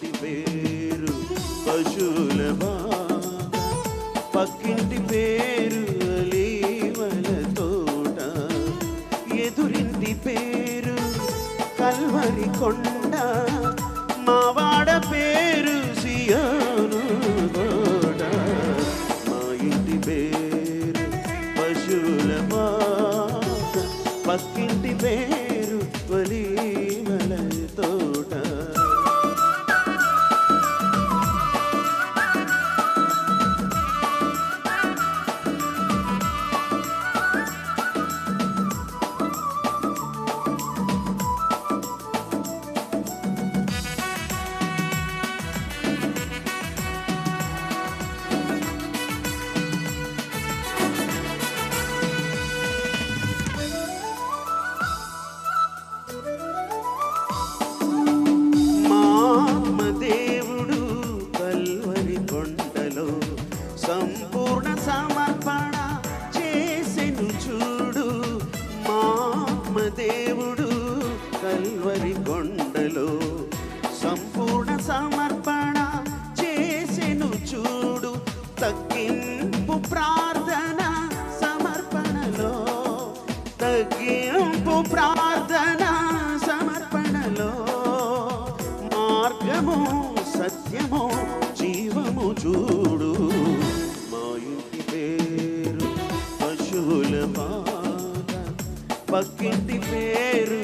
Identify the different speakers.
Speaker 1: ఇంటి పేరు పశువుల బాట, పక్కింటి పేరు అలీవల తోట, ఎదురింటి పేరు కల్వరి కొండ, మావాడ పేరు సియోను గోడ. మా ఇంటి పేరు పశువుల బాట, పక్కింటి పేరు ఒలీవల తోట. సంపూర్ణ సమర్పణ చేసెను చూడు, మా దేవుడు కల్వరి కొండలో సంపూర్ణ సమర్పణ చేసెను చూడు. తగ్గింపు ప్రార్థన సమర్పణలో, తగ్గింపు ప్రార్థన సమర్పణలో, మార్గము సత్యము జీవము చూడు. మా ఇంటి పేరు పశువుల బాట, పక్కింటి పేరు